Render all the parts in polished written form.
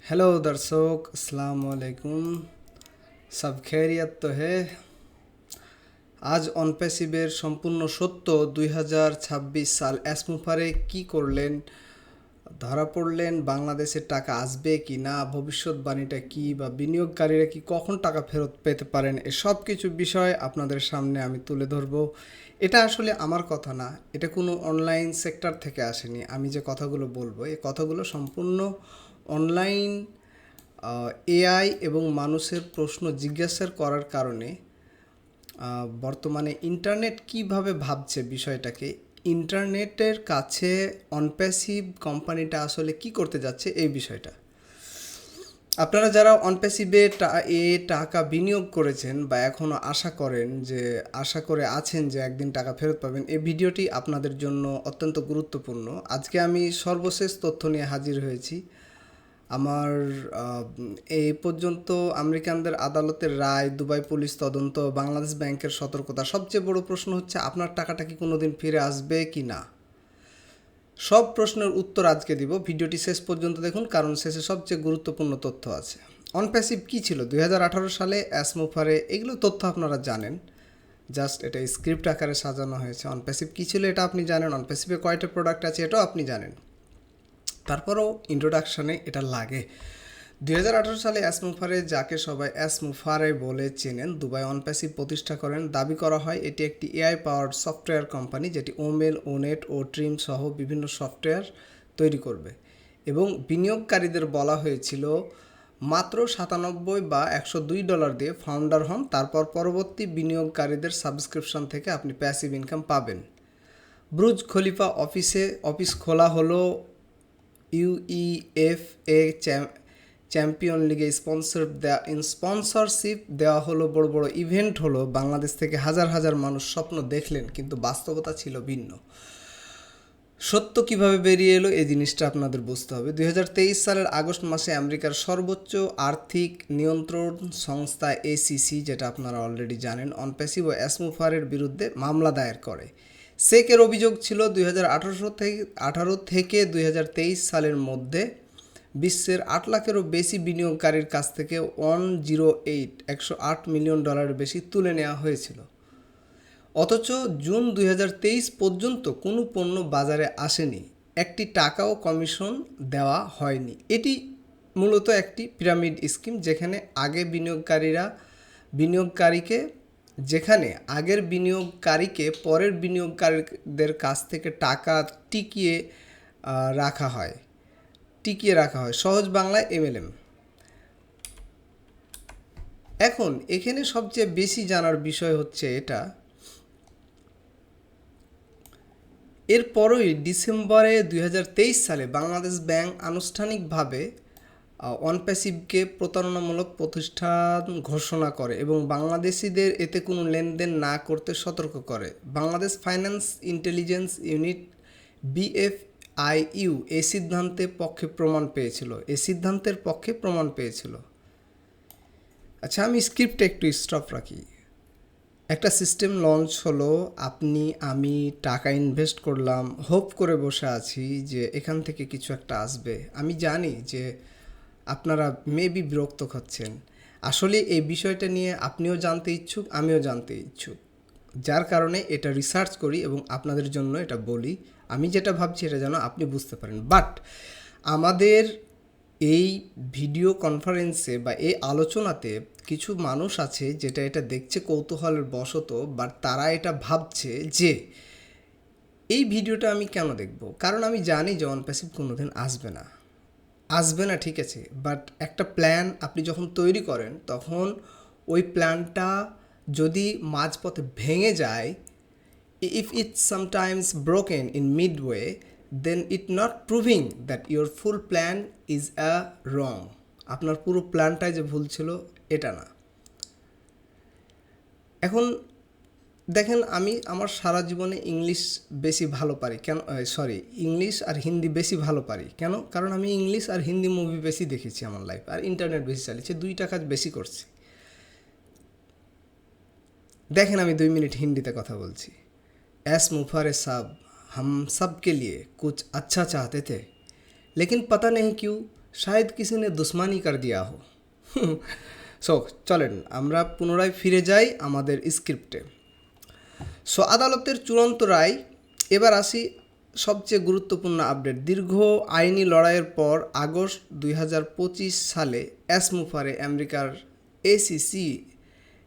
Hello दर्शक, अस्सलाम वालेकुम। सब खैरियत तो है। আজ অনপ্যাসিভের সম্পূর্ণ সত্য 2026 সাল অ্যাসমুফারে কি করলেন, ধরা পড়লেন, বাংলাদেশের টাকা আসবে কি না, ভবিষ্যৎবাণীটা কি, বা বিনিয়োগকারীরা কি কখন টাকা ফেরত পেতে পারেন, এসব কিছু বিষয় আপনাদের সামনে আমি তুলে ধরব। এটা আসলে আমার কথা না, এটা কোনো অনলাইন সেক্টর থেকে আসেনি। আমি যে কথাগুলো বলবো এই কথাগুলো সম্পূর্ণ অনলাইন এআই এবং মানুষের প্রশ্ন জিজ্ঞাসা করার কারণে বর্তমানে ইন্টারনেট কিভাবে ভাবছে বিষয়টাকে, ইন্টারনেটের কাছে অনপ্যাসিভ কোম্পানিটা আসলে কি করতে যাচ্ছে এই বিষয়টা। আপনারা যারা অনপ্যাসিভে টাকা বিনিয়োগ করেছেন বা এখনও আশা করে আছেন যে একদিন টাকা ফেরত পাবেন, এই ভিডিওটি আপনাদের জন্য অত্যন্ত গুরুত্বপূর্ণ। আজকে আমি সর্বশেষ তথ্য নিয়ে হাজির হয়েছি। আমার এই পর্যন্ত আমেরিকানদের আদালতের রায়, দুবাই পুলিশ তদন্ত, বাংলাদেশ ব্যাংকের সতর্কতা, সবচেয়ে বড় প্রশ্ন হচ্ছে আপনার টাকাটা কি কোনোদিন ফিরে আসবে কি না। সব প্রশ্নের উত্তর আজকে দিব। ভিডিওটি শেষ পর্যন্ত দেখুন, কারণ শেষে সবচেয়ে গুরুত্বপূর্ণ তথ্য আছে। অনপ্যাসিভ কী ছিল 2018 সালে অ্যাসমুফারে, এগুলো তথ্য আপনারা জানেন, জাস্ট এটা স্ক্রিপ্ট আকারে সাজানো হয়েছে। অনপ্যাসিভ কী ছিল এটা আপনি জানেন, অনপ্যাসিভে কয়টা প্রোডাক্ট আছে এটাও আপনি জানেন, তারপরও ইন্ট্রোডাকশানে এটা লাগে। 2018 সালে অ্যাসমুফারে, যাকে সবাই অ্যাসমুফারে বলে চেনেন, দুবাই অনপ্যাসিভ প্রতিষ্ঠা করেন। দাবি করা হয় এটি একটি এআই পাওয়ার্ড সফটওয়্যার কোম্পানি যেটি ওমেল, ওনেট ও ট্রিম সহ বিভিন্ন সফটওয়্যার তৈরি করবে, এবং বিনিয়োগকারীদের বলা হয়েছিল মাত্র 97 বা $102 দিয়ে ফাউন্ডার হন, তারপর পরবর্তী বিনিয়োগকারীদের সাবস্ক্রিপশন থেকে আপনি প্যাসিভ ইনকাম পাবেন। ব্রুজ খলিফা অফিস খোলা হলো। ইউইএফএ চ্যাম্পিয়ন লিগে স্পন্সরশিপ দেওয়া হলো, বড় বড় ইভেন্ট হলো, বাংলাদেশ থেকে হাজার হাজার মানুষ স্বপ্ন দেখলেন, কিন্তু বাস্তবতা ছিল ভিন্ন। সত্য কিভাবে বেরিয়ে এলো এই জিনিসটা আপনাদের বুঝতে হবে। 2023 সালের আগস্ট মাসে আমেরিকার সর্বোচ্চ আর্থিক নিয়ন্ত্রণ সংস্থা এসিসি, যেটা আপনারা অলরেডি জানেন, অনপ্যাসিভ ও অ্যাসমুফারের বিরুদ্ধে মামলা দায়ের করে। সেকের অভিযোগ ছিল 2018 থেকে 2023 সালের মধ্যে বিশ্বের 8 লাখেরও বেশি বিনিয়োগকারীর কাছ থেকে $108 মিলিয়ন বেশি তুলে নেওয়া হয়েছিল। অথচ জুন 2023 পর্যন্ত কোনো পণ্য বাজারে আসেনি, একটি টাকাও কমিশন দেওয়া হয়নি। এটি মূলত একটি পিরামিড স্কিম, যেখানে আগের বিনিয়োগকারীকে পরের বিনিয়োগকারীদের কাছ থেকে টাকা রাখা হয় টিকিয়ে রাখা হয়, সহজ বাংলায় এমএলএম। এখন এখানে সবচেয়ে বেশি জানার বিষয় হচ্ছে এটা, এরপরই ডিসেম্বরে 2023 সালে বাংলাদেশ ব্যাংক আনুষ্ঠানিকভাবে অনপ্যাসিভকে প্রতারণামূলক প্রতিষ্ঠান ঘোষণা করে এবং বাংলাদেশিদের এতে কোনো লেনদেন না করতে সতর্ক করে। Bangladesh finance intelligence unit BFIU এই সিদ্ধান্তের পক্ষে প্রমাণ পেয়েছিল। আচ্ছা, আমি স্ক্রিপ্টে একটু স্টপ রাখি। একটা সিস্টেম লঞ্চ হলো, আমি টাকা ইনভেস্ট করলাম, হোপ করে বসে আছি যে এখান থেকে কিছু একটা আসবে। আমি জানি যে আপনারা মেবি বিরক্ত হচ্ছেন। আসলে এই বিষয়টা নিয়ে আপনিও জানতে ইচ্ছুক, আমিও জানতে ইচ্ছুক, যার কারণে এটা রিসার্চ করি এবং আপনাদের জন্য এটা বলি। আমি যেটা ভাবছি এটা যেন আপনি বুঝতে পারেন। বাট আমাদের এই ভিডিও কনফারেন্সে বা এই আলোচনাতে কিছু মানুষ আছে এটা দেখছে কৌতূহলের বশত, বাট তারা এটা ভাবছে যে এই ভিডিওটা আমি কেন দেখব, কারণ আমি জানি যে অনপ্যাসিভ কোনোদিন আসবে না, ঠিক আছে। বাট একটা প্ল্যান আপনি যখন তৈরি করেন, তখন ওই প্ল্যানটা যদি মাঝপথে ভেঙে যায়, if it's sometimes broken in midway, then it not proving that your full plan is a wrong. আপনার পুরো প্ল্যানটাই যে ভুল ছিল এটা না। এখন দেখেন, আমি আমার সারা জীবনে ইংলিশ আর হিন্দি বেশি ভালো পারি কেন, কারণ আমি ইংলিশ আর হিন্দি মুভি বেশি দেখেছি আমার লাইফ, আর ইন্টারনেট বেশি চালিয়েছি, দুইটা কাজ বেশি করছি। দেখেন, আমি 2 মিনিট হিন্দিতে কথা বলছি। एस साहब, हम सब के लिए कुछ अच्छा चाहते थे, लेकिन पता नहीं क्यों শায়দ কিসি নে দুশ্মনী কর দিয়া হো। সো চলেন আমরা পুনরায় ফিরে যাই আমাদের স্ক্রিপ্টে। সো আদালতের চূড়ান্ত রায়। এবার আসি সবচেয়ে গুরুত্বপূর্ণ আপডেট। দীর্ঘ আইনি লড়াইয়ের পর আগস্ট 2025 সালে অ্যাসমুফারে আমেরিকার এসিসি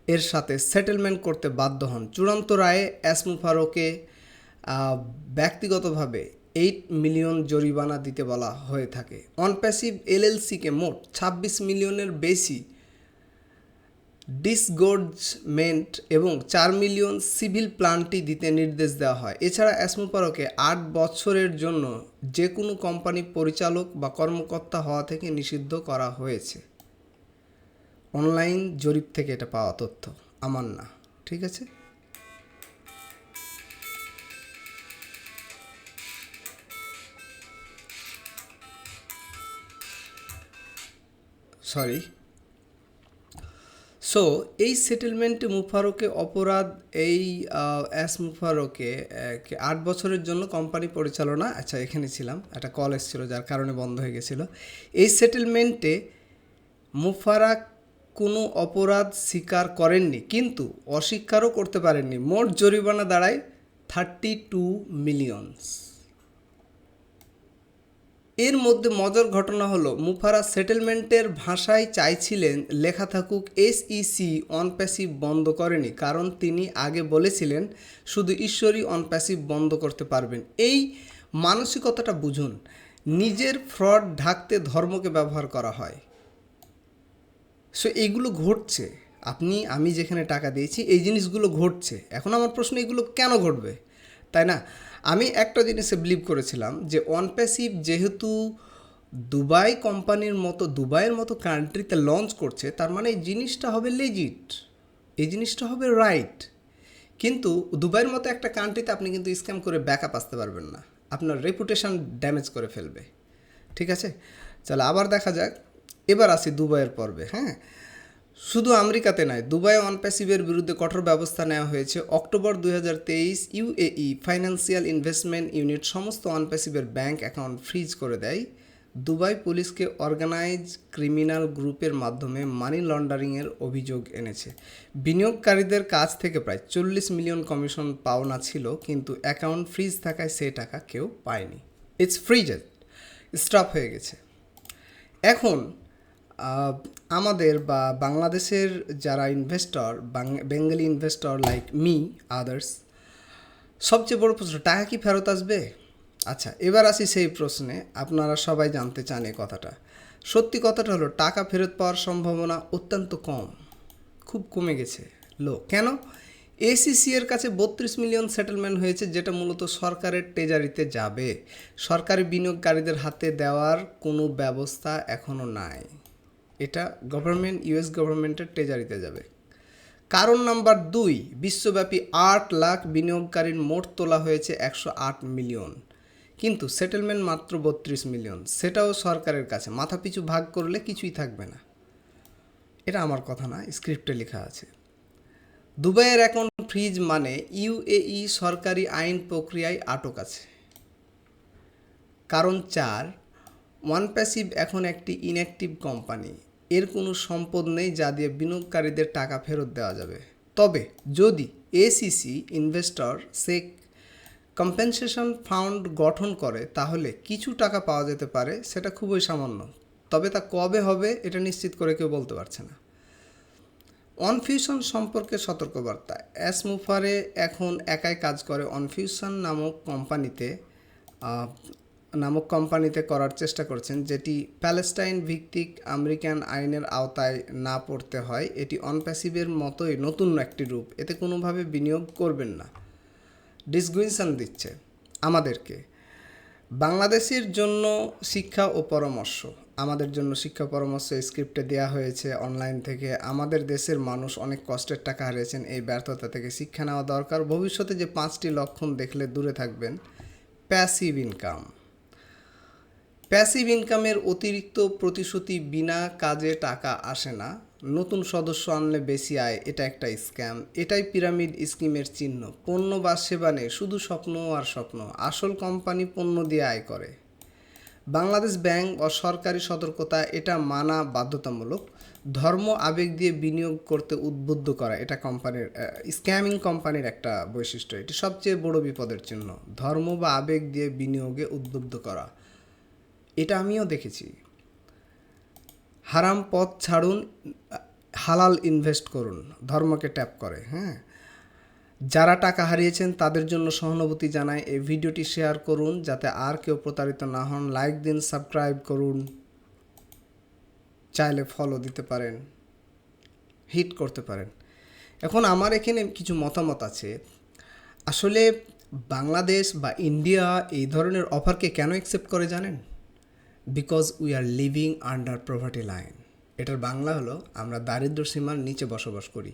এর সাথে সেটেলমেন্ট করতে বাধ্য হন। চূড়ান্ত রায়ে অ্যাসমুফারোকে ব্যক্তিগতভাবে 8 মিলিয়ন জরিমানা দিতে বলা হয়ে থাকে। অনপ্যাসিভ এলএলসিকে মোট 26 মিলিয়নের বেশি ডিসগোর্জমেন্ট এবং 4 মিলিয়ন সিভিল প্লান্টি দিতে নির্দেশ দেওয়া হয়। এছাড়া অ্যাসমুফারোকে 8 বছরের জন্য যে কোনো কোম্পানি পরিচালক বা কর্মকর্তা হওয়া থেকে নিষিদ্ধ করা হয়েছে। অনলাইন জরিপ থেকে এটা পাওয়া তথ্য, আমার না, ঠিক আছে। সরি। সো এই সেটেলমেন্টে মুফারোকে অপরাধ এই মুফারোকে 8 বছরের জন্য কোম্পানি পরিচালনা, আচ্ছা এখানে ছিলাম, একটা কল এসেছিলো যার কারণে বন্ধ হয়ে গেছিলো। এই সেটেলমেন্টে মুফারা কোনো অপরাধ স্বীকার করেননি, কিন্তু অস্বীকারও করতে পারেননি। মোট জরিমানা দাঁড়ায় 32 মিলিয়ন। এর মধ্যে মজার ঘটনা হলো মুফারা সেটেলমেন্টের ভাষায় চাইছিলেন লেখা থাকুক এসইসি অনপ্যাসিভ বন্ধ করেনি, কারণ তিনি আগে বলেছিলেন শুধু ঈশ্বরই অনপ্যাসিভ বন্ধ করতে পারবেন। এই মানসিকতাটা বুঝুন। নিজের ফ্রড ঢাকতে ধর্মকে ব্যবহার করা হয়। সো এইগুলো ঘটছে, আমি যেখানে টাকা দিয়েছি এই জিনিসগুলো ঘটছে। এখন আমার প্রশ্ন, এগুলো কেন ঘটবে, তাই না? আমি একটা জিনিসে বিলিভ করেছিলাম যে অনপ্যাসিভ যেহেতু দুবাইয়ের মতো কান্ট্রিতে লঞ্চ করছে, তার মানে এই জিনিসটা হবে লেজিট, এই জিনিসটা হবে রাইট। কিন্তু দুবাইয়ের মতো একটা কান্ট্রিতে আপনি কিন্তু স্ক্যাম করে ব্যাকআপ আসতে পারবেন না, আপনার রেপুটেশন ড্যামেজ করে ফেলবে, ঠিক আছে। চলো আবার দেখা যাক। এবার আসি দুবাইয়ের পর্বে। হ্যাঁ, শুধু আমেরিকাতে নয়, দুবাই অনপ্যাসিভের বিরুদ্ধে কঠোর ব্যবস্থা নেওয়া হয়েছে। October 2023 UAE financial investment unit সমস্ত অনপ্যাসিভের ব্যাংক অ্যাকাউন্ট ফ্রিজ করে দেয়। দুবাই পুলিশকে অর্গানাইজ ক্রিমিনাল গ্রুপের মাধ্যমে মানি লন্ডারিংয়ের অভিযোগ এনেছে। বিনিয়োগকারীদের কাছ থেকে প্রায় 40 মিলিয়ন কমিশন পাওনা ছিল, কিন্তু অ্যাকাউন্ট ফ্রিজ থাকায় সে টাকা কেউ পায়নি। ইটস ফ্রিজেড, স্টপ হয়ে গেছে। এখন আমাদের বা বাংলাদেশের যারা investor, Bengali investor like me others, সবচেয়ে বড় প্রশ্ন, টাকা কি ফেরত আসবে? আচ্ছা, এবার আসি সেই প্রশ্নে। আপনারা সবাই জানতে চান এই কথাটা। সত্যি কথাটা হলো টাকা ফেরত পাওয়ার সম্ভাবনা অত্যন্ত কম, খুব কমে গেছে, লো। কেন? এসিসি এর কাছে 32 মিলিয়ন সেটেলমেন্ট হয়েছে, যেটা মূলত সরকারের ট্রেজারিতে যাবে। সরকারি বিনিয়োগকারীদের হাতে দেওয়ার কোনো ব্যবস্থা এখনও নাই। এটা ইউএস গভর্নমেন্টের ট্রেজারিতে যাবে। কারণ নাম্বার 2, বিশ্বব্যাপী 8 লাখ বিনিয়োগকারীর মোট তোলা হয়েছে 108 মিলিয়ন, কিন্তু সেটেলমেন্ট মাত্র 32 মিলিয়ন। সেটাও সরকারের কাছে, মাথাপিছু ভাগ করলে কিছুই থাকবে না। এটা আমার কথা না, স্ক্রিপ্টে লেখা আছে। দুবাইয়ের অ্যাকাউন্ট ফ্রিজ মানে ইউএই সরকারি আইন প্রক্রিয়ায় আটক আছে। কারণ 4, ওয়ানপ্যাসিভ এখন একটি ইনঅ্যাক্টিভ কোম্পানি। এর কোনো সম্পদ নেই যা দিয়ে বিনিয়োগকারীদের টাকা ফেরত দেওয়া যাবে। তবে যদি এসিসি ইনভেস্টর সেক কম্পেনসেশন ফান্ড গঠন করে, তাহলে কিছু টাকা পাওয়া যেতে পারে, সেটা খুবই সামান্য। তবে তা কবে হবে এটা নিশ্চিত করে কেউ বলতে পারছে না। অনফিউশন সম্পর্কে সতর্কবার্তা। অ্যাসমুফারে এখন একাই কাজ করে অনফিউশন নামক কোম্পানিতে করার চেষ্টা করছেন, যেটি প্যালেস্টাইন ভিত্তিক আমেরিকান আইনের আওতায় না পড়তে হয়। এটি অনপ্যাসিভের মতোই নতুন একটি রূপ, এতে কোনোভাবে বিনিয়োগ করবেন না। ডিসগুইশন দিচ্ছে আমাদেরকে। বাংলাদেশের জন্য শিক্ষা ও পরামর্শ। আমাদের জন্য শিক্ষা পরামর্শ স্ক্রিপ্টে দেওয়া হয়েছে অনলাইন থেকে। আমাদের দেশের মানুষ অনেক কষ্টের টাকা হারিয়েছেন, এই ব্যর্থতা থেকে শিক্ষা নেওয়া দরকার। ভবিষ্যতে যে 5টি লক্ষণ দেখলে দূরে থাকবেন। Passive income. প্যাসিভ ইনকামের অতিরিক্ত প্রতিশ্রুতি, বিনা কাজে টাকা আসে না, নতুন সদস্য আনলে বেশি আয়, এটা একটা স্ক্যাম। এটাই পিরামিড স্কিমের চিহ্ন। পণ্য বা সেবা নেই, শুধু স্বপ্ন আর স্বপ্ন। আসল কোম্পানি পণ্য দিয়ে আয় করে। বাংলাদেশ ব্যাংক ও সরকারি সতর্কতা এটা মানা বাধ্যতামূলক। ধর্ম আবেগ দিয়ে বিনিয়োগ করতে উদ্বুদ্ধ করা এটা কোম্পানির স্ক্যামিং কোম্পানির একটা বৈশিষ্ট্য। এটি সবচেয়ে বড় বিপদের চিহ্ন। ধর্ম বা আবেগ দিয়ে বিনিয়োগে উদ্বুদ্ধ করা, এটা আমিও দেখেছি। হারাম পথ ছাড়ুন, হালাল ইনভেস্ট করুন, ধর্মকে ট্যাপ করে। হ্যাঁ, যারা টাকা হারিয়েছেন তাদের জন্য সহানুভূতি জানায়। এই ভিডিওটি শেয়ার করুন যাতে আর কেউ প্রতারিত না হন। লাইক দিন, সাবস্ক্রাইব করুন, চাইলে ফলো দিতে পারেন, হিট করতে পারেন। এখন আমার এখানে কিছু মতামত আছে। আসলে বাংলাদেশ বা ইন্ডিয়া এই ধরনের অফারকে কেন অ্যাকসেপ্ট করে জানেন? Because we are living under poverty line. এটার বাংলা হলো আমরা দারিদ্র্য সীমার নিচে বসবাস করি।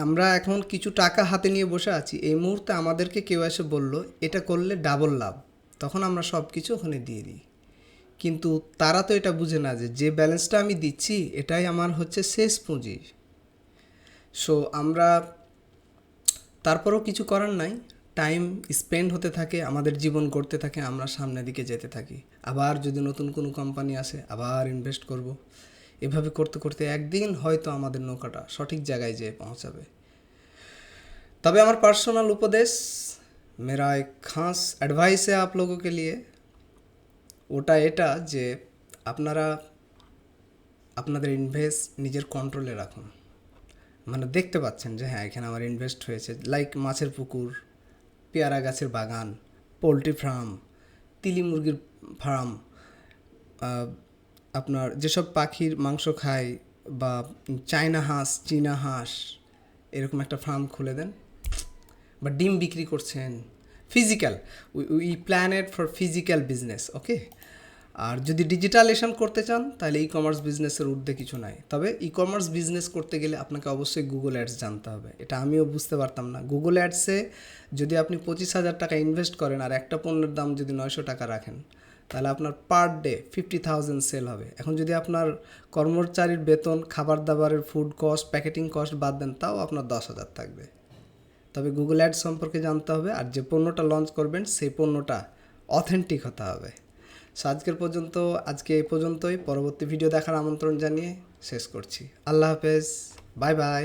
আমরা এখন কিছু টাকা হাতে নিয়ে বসে আছি। এই মুহূর্তে আমাদেরকে কেউ এসে বলল এটা করলে ডাবল লাভ, তখন আমরা সব কিছু ওখানে দিয়ে দিই। কিন্তু তারা তো এটা বুঝে না যে যে ব্যালেন্সটা আমি দিচ্ছি এটাই আমার হচ্ছে শেষ পুঁজি। সো আমরা তারপরেও কিছু করার নাই, টাইম স্পেন্ড হতে থাকে, আমাদের জীবন গড়তে থাকে, আমরা সামনের দিকে যেতে থাকি। আবার যদি নতুন কোনো কোম্পানি আসে আবার ইনভেস্ট করব। এভাবে করতে করতে একদিন হয়তো আমাদের নৌকাটা সঠিক জায়গায় যেয়ে পৌঁছাবে। तभी हमारा पर्सनल उपदेश, मेरा एक खास एडवाइस है आप लोगों के लिए, ওটা এটা যে আপনারা আপনাদের ইনভেস্ট নিজের কন্ট্রোলে রাখুন। মানে দেখতে পাচ্ছেন যে হ্যাঁ এখানে আমার ইনভেস্ট হয়েছে, লাইক মাছের পুকুর, পেয়ারা গাছের বাগান, পোলট্রি ফার্ম, তিলি মুরগির ফার্ম, আপনার যেসব পাখির মাংস খায় বা চায়না হাঁস, চীনা হাঁস, এরকম একটা ফার্ম খুলে দেন। বা ডিম বিক্রি করছেন, physical, we planned for physical business, okay. আর যদি ডিজিটালাইজেশন করতে চান তাহলে ই কমার্স বিজনেসের ঊর্ধ্বে কিছু নাই। তবে ই কমার্স বিজনেস করতে গেলে আপনাকে অবশ্যই গুগল অ্যাডস জানতে হবে। এটা আমিও বুঝতে পারতাম না। গুগল অ্যাডসে যদি আপনি 25,000 টাকা ইনভেস্ট করেন আর একটা পণ্যের দাম যদি 900 টাকা রাখেন তাহলে আপনার পার ডে 50,000 সেল হবে। এখন যদি আপনার কর্মচারীর বেতন, খাবার দাবারের ফুড কস্ট, প্যাকেটিং কস্ট বাদ দেন তাও আপনার 10,000 থাকবে। তবে গুগল অ্যাডস সম্পর্কে জানতে হবে, আর যে পণ্যটা লঞ্চ করবেন সেই পণ্যটা অথেন্টিক হতে হবে। সো আজকে এই পর্যন্তই। পরবর্তী ভিডিও দেখার আমন্ত্রণ জানিয়ে শেষ করছি। আল্লাহ হাফেজ, বাই বাই।